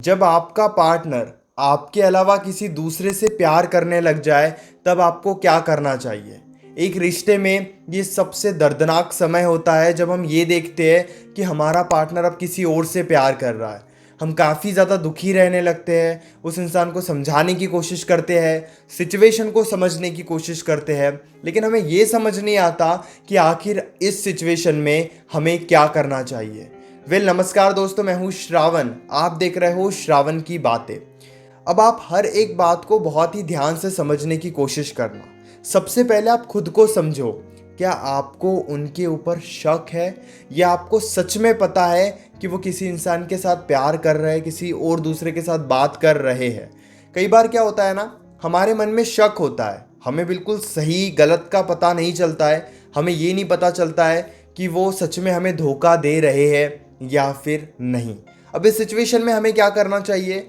जब आपका पार्टनर आपके अलावा किसी दूसरे से प्यार करने लग जाए तब आपको क्या करना चाहिए। एक रिश्ते में ये सबसे दर्दनाक समय होता है जब हम ये देखते हैं कि हमारा पार्टनर अब किसी और से प्यार कर रहा है। हम काफ़ी ज़्यादा दुखी रहने लगते हैं, उस इंसान को समझाने की कोशिश करते हैं, सिचुएशन को समझने की कोशिश करते हैं, लेकिन हमें ये समझ नहीं आता कि आखिर इस सिचुएशन में हमें क्या करना चाहिए। नमस्कार दोस्तों, मैं हूँ श्रावण। आप देख रहे हो श्रावण की बातें। अब आप हर एक बात को बहुत ही ध्यान से समझने की कोशिश करना। सबसे पहले आप खुद को समझो, क्या आपको उनके ऊपर शक है या आपको सच में पता है कि वो किसी इंसान के साथ प्यार कर रहे हैं, किसी और दूसरे के साथ बात कर रहे हैं। कई बार क्या होता है ना, हमारे मन में शक होता है, हमें बिल्कुल सही गलत का पता नहीं चलता है, हमें ये नहीं पता चलता है कि वो सच में हमें धोखा दे रहे हैं या फिर नहीं। अब इस सिचुएशन में हमें क्या करना चाहिए,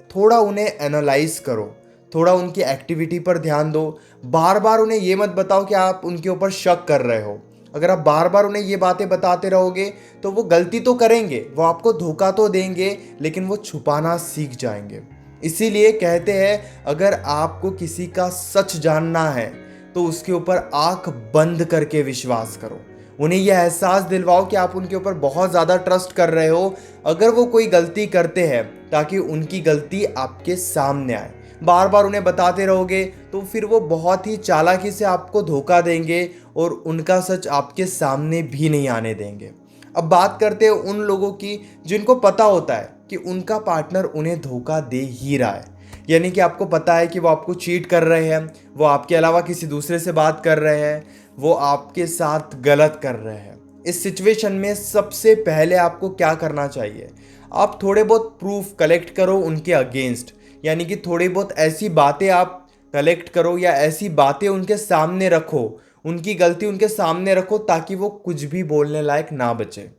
थोड़ा उन्हें एनालाइज करो, थोड़ा उनकी एक्टिविटी पर ध्यान दो। बार बार उन्हें ये मत बताओ कि आप उनके ऊपर शक कर रहे हो। अगर आप बार बार उन्हें ये बातें बताते रहोगे तो वो गलती तो करेंगे, वो आपको धोखा तो देंगे, लेकिन वो छुपाना सीख जाएंगे। इसीलिए कहते हैं, अगर आपको किसी का सच जानना है तो उसके ऊपर आंख बंद करके विश्वास करो। उन्हें यह एहसास दिलवाओ कि आप उनके ऊपर बहुत ज़्यादा ट्रस्ट कर रहे हो अगर वो कोई गलती करते हैं, ताकि उनकी गलती आपके सामने आए। बार बार उन्हें बताते रहोगे तो फिर वो बहुत ही चालाकी से आपको धोखा देंगे और उनका सच आपके सामने भी नहीं आने देंगे। अब बात करते हैं उन लोगों की जिनको पता होता है कि उनका पार्टनर उन्हें धोखा दे ही रहा है, यानी कि आपको पता है कि वो आपको चीट कर रहे हैं, वो आपके अलावा किसी दूसरे से बात कर रहे हैं, वो आपके साथ गलत कर रहे हैं। इस सिचुएशन में सबसे पहले आपको क्या करना चाहिए, आप थोड़े बहुत प्रूफ कलेक्ट करो उनके अगेंस्ट, यानी कि थोड़ी बहुत ऐसी बातें आप कलेक्ट करो या ऐसी बातें उनके सामने रखो, उनकी गलती उनके सामने रखो, ताकि वो कुछ भी बोलने लायक ना बचे।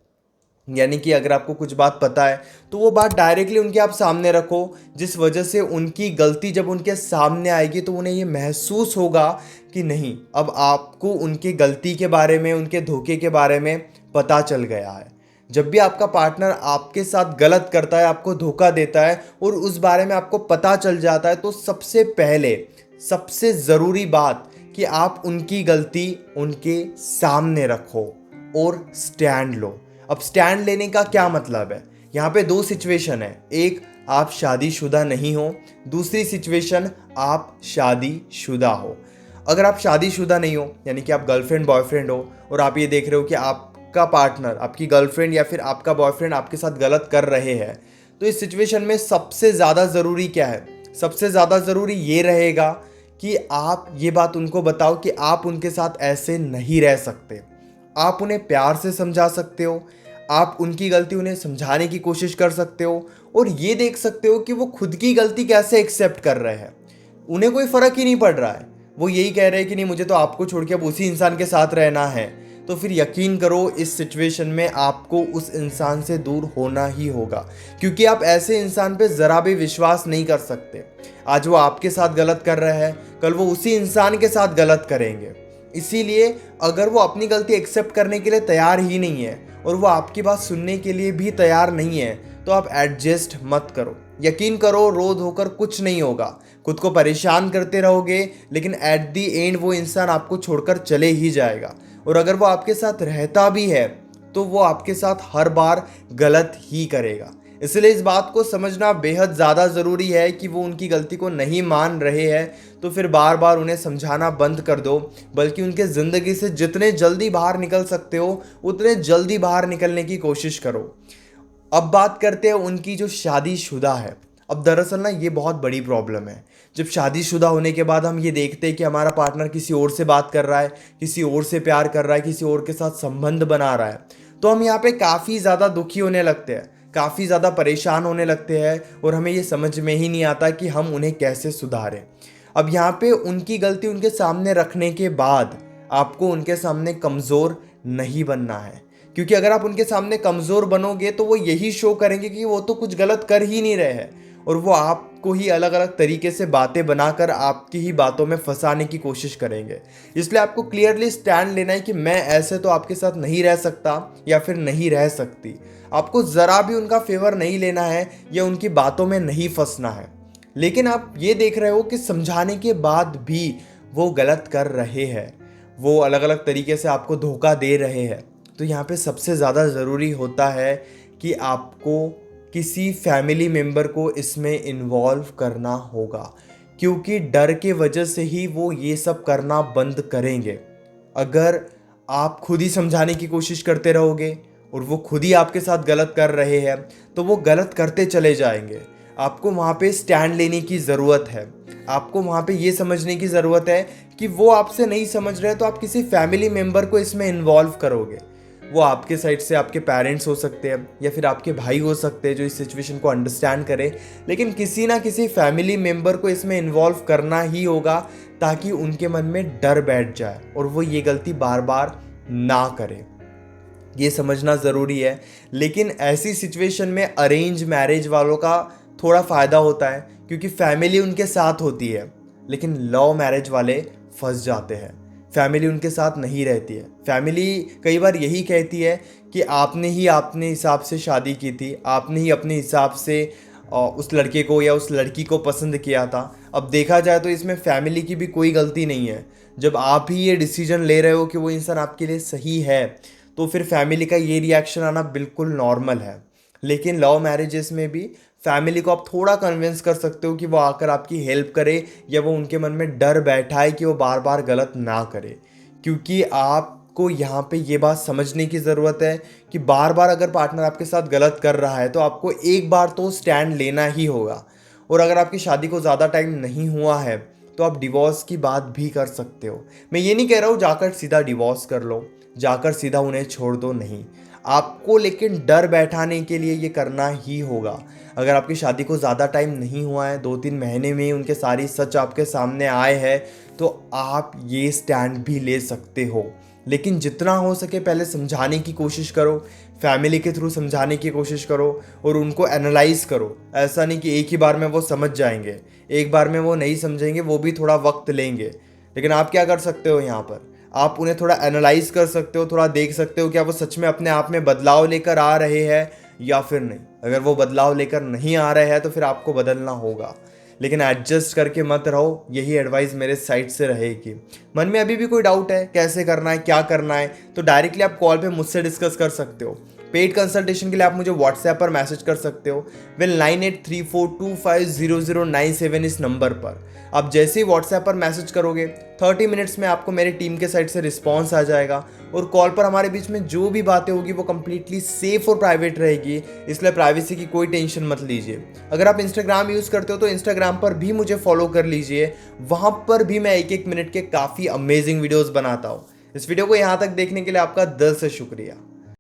यानी कि अगर आपको कुछ बात पता है तो वो बात डायरेक्टली उनके आप सामने रखो, जिस वजह से उनकी गलती जब उनके सामने आएगी तो उन्हें ये महसूस होगा कि नहीं, अब आपको उनकी गलती के बारे में, उनके धोखे के बारे में पता चल गया है। जब भी आपका पार्टनर आपके साथ गलत करता है, आपको धोखा देता है और उस बारे में आपको पता चल जाता है, तो सबसे पहले सबसे ज़रूरी बात कि आप उनकी गलती उनके सामने रखो और स्टैंड लो। अब स्टैंड लेने का क्या मतलब है, यहाँ पे दो सिचुएशन है। एक, आप शादीशुदा नहीं हो, दूसरी सिचुएशन आप शादीशुदा हो। अगर आप शादीशुदा नहीं हो, यानी कि आप गर्लफ्रेंड बॉयफ्रेंड हो और आप ये देख रहे हो कि आपका पार्टनर, आपकी गर्लफ्रेंड या फिर आपका बॉयफ्रेंड आपके साथ गलत कर रहे हैं, तो इस सिचुएशन में सबसे ज़्यादा ज़रूरी क्या है, सबसे ज़्यादा ज़रूरी ये रहेगा कि आप ये बात उनको बताओ कि आप उनके साथ ऐसे नहीं रह सकते। आप उन्हें प्यार से समझा सकते हो, आप उनकी गलती उन्हें समझाने की कोशिश कर सकते हो और ये देख सकते हो कि वो खुद की गलती कैसे एक्सेप्ट कर रहे हैं। उन्हें कोई फ़र्क ही नहीं पड़ रहा है, वो यही कह रहे हैं कि नहीं, मुझे तो आपको छोड़ के अब उसी इंसान के साथ रहना है। तो फिर यकीन करो, इस सिचुएशन में आपको उस इंसान से दूर होना ही होगा, क्योंकि आप ऐसे इंसान पे ज़रा भी विश्वास नहीं कर सकते। आज वो आपके साथ गलत कर रहे हैं, कल वो उसी इंसान के साथ गलत करेंगे। इसीलिए अगर वो अपनी गलती एक्सेप्ट करने के लिए तैयार ही नहीं है और वो आपकी बात सुनने के लिए भी तैयार नहीं है, तो आप एडजस्ट मत करो। यकीन करो, रो धोकर कुछ नहीं होगा, खुद को परेशान करते रहोगे, लेकिन एट दी एंड वो इंसान आपको छोड़कर चले ही जाएगा। और अगर वो आपके साथ रहता भी है तो वो आपके साथ हर बार गलत ही करेगा। इसलिए इस बात को समझना बेहद ज़्यादा ज़रूरी है कि वो उनकी गलती को नहीं मान रहे हैं तो फिर बार बार उन्हें समझाना बंद कर दो, बल्कि उनके ज़िंदगी से जितने जल्दी बाहर निकल सकते हो उतने जल्दी बाहर निकलने की कोशिश करो। अब बात करते हैं उनकी जो शादीशुदा है। अब दरअसल ना, ये बहुत बड़ी प्रॉब्लम है। जब शादीशुदा होने के बाद हम ये देखते हैं कि हमारा पार्टनर किसी और से बात कर रहा है, किसी और से प्यार कर रहा है, किसी और के साथ संबंध बना रहा है, तो हम यहाँ पे काफ़ी ज़्यादा दुखी होने लगते हैं, काफ़ी ज़्यादा परेशान होने लगते हैं और हमें ये समझ में ही नहीं आता कि हम उन्हें कैसे सुधारें। अब यहाँ पे उनकी गलती उनके सामने रखने के बाद आपको उनके सामने कमज़ोर नहीं बनना है, क्योंकि अगर आप उनके सामने कमज़ोर बनोगे तो वो यही शो करेंगे कि वो तो कुछ गलत कर ही नहीं रहे हैं और वो आपको ही अलग अलग तरीके से बातें बनाकर आपकी ही बातों में फंसाने की कोशिश करेंगे। इसलिए आपको क्लियरली स्टैंड लेना है कि मैं ऐसे तो आपके साथ नहीं रह सकता या फिर नहीं रह सकती। आपको ज़रा भी उनका फेवर नहीं लेना है या उनकी बातों में नहीं फंसना है। लेकिन आप ये देख रहे हो कि समझाने के बाद भी वो गलत कर रहे हैं, वो अलग अलग तरीके से आपको धोखा दे रहे हैं, तो यहाँ पे सबसे ज़्यादा ज़रूरी होता है कि आपको किसी फैमिली मेम्बर को इसमें इन्वॉल्व करना होगा, क्योंकि डर के वजह से ही वो ये सब करना बंद करेंगे। अगर आप खुद ही समझाने की कोशिश करते रहोगे और वो खुद ही आपके साथ गलत कर रहे हैं तो वो गलत करते चले जाएंगे। आपको वहाँ पे स्टैंड लेने की ज़रूरत है। आपको वहाँ पे ये समझने की ज़रूरत है कि वो आपसे नहीं समझ रहे तो आप किसी फैमिली मेम्बर को इसमें इन्वॉल्व करोगे। वो आपके साइड से आपके पेरेंट्स हो सकते हैं या फिर आपके भाई हो सकते हैं जो इस सिचुएशन को अंडरस्टैंड करें, लेकिन किसी ना किसी फैमिली मेम्बर को इसमें इन्वॉल्व करना ही होगा ताकि उनके मन में डर बैठ जाए और वो ये गलती बार बार ना करे। ये समझना ज़रूरी है। लेकिन ऐसी सिचुएशन में अरेंज मैरिज वालों का थोड़ा फ़ायदा होता है क्योंकि फैमिली उनके साथ होती है, लेकिन लव मैरिज वाले फंस जाते हैं। फैमिली उनके साथ नहीं रहती है। फैमिली कई बार यही कहती है कि आपने ही अपने हिसाब से शादी की थी, आपने ही अपने हिसाब से उस लड़के को या उस लड़की को पसंद किया था। अब देखा जाए तो इसमें फैमिली की भी कोई गलती नहीं है। जब आप ही ये डिसीजन ले रहे हो कि वो इंसान आपके लिए सही है तो फिर फैमिली का ये रिएक्शन आना बिल्कुल नॉर्मल है। लेकिन लव मैरिजेस में भी फैमिली को आप थोड़ा कन्विंस कर सकते हो कि वो आकर आपकी हेल्प करे या वो उनके मन में डर बैठाए कि वो बार बार गलत ना करे। क्योंकि आपको यहाँ पे ये बात समझने की ज़रूरत है कि बार बार अगर पार्टनर आपके साथ गलत कर रहा है तो आपको एक बार तो स्टैंड लेना ही होगा। और अगर आपकी शादी को ज़्यादा टाइम नहीं हुआ है तो आप डिवोर्स की बात भी कर सकते हो। मैं ये नहीं कह रहा हूँ जाकर सीधा डिवोर्स कर लो, जाकर सीधा उन्हें छोड़ दो, नहीं। आपको लेकिन डर बैठाने के लिए ये करना ही होगा। अगर आपकी शादी को ज़्यादा टाइम नहीं हुआ है, 2-3 महीने में ही उनके सारी सच आपके सामने आए हैं, तो आप ये स्टैंड भी ले सकते हो। लेकिन जितना हो सके पहले समझाने की कोशिश करो, फैमिली के थ्रू समझाने की कोशिश करो और उनको एनालाइज करो। ऐसा नहीं कि एक ही बार में वो समझ जाएंगे, एक बार में वो नहीं समझेंगे, वो भी थोड़ा वक्त लेंगे। लेकिन आप क्या कर सकते हो यहाँ पर, आप उन्हें थोड़ा एनालाइज कर सकते हो, थोड़ा देख सकते हो क्या वो सच में अपने आप में बदलाव लेकर आ रहे हैं या फिर नहीं। अगर वो बदलाव लेकर नहीं आ रहे हैं तो फिर आपको बदलना होगा। लेकिन एडजस्ट करके मत रहो, यही एडवाइस मेरे साइड से रहेगी। मन में अभी भी कोई डाउट है कैसे करना है, क्या करना है, तो डायरेक्टली आप कॉल पे मुझसे डिस्कस कर सकते हो। पेड कंसल्टेशन के लिए आप मुझे व्हाट्सएप पर मैसेज कर सकते हो 9834250097 इस नंबर पर। आप जैसे ही व्हाट्सएप पर मैसेज करोगे 30 मिनट्स में आपको मेरी टीम के साइड से रिस्पॉन्स आ जाएगा। और कॉल पर हमारे बीच में जो भी बातें होगी वो कंप्लीटली सेफ और प्राइवेट रहेगी, इसलिए प्राइवेसी की कोई टेंशन मत लीजिए। अगर आप इंस्टाग्राम यूज़ करते हो तो इंस्टाग्राम पर भी मुझे फॉलो कर लीजिए, वहाँ पर भी मैं 1-1 मिनट के काफ़ी अमेजिंग वीडियोज़ बनाता हूँ। इस वीडियो को यहाँ तक देखने के लिए आपका दिल से शुक्रिया।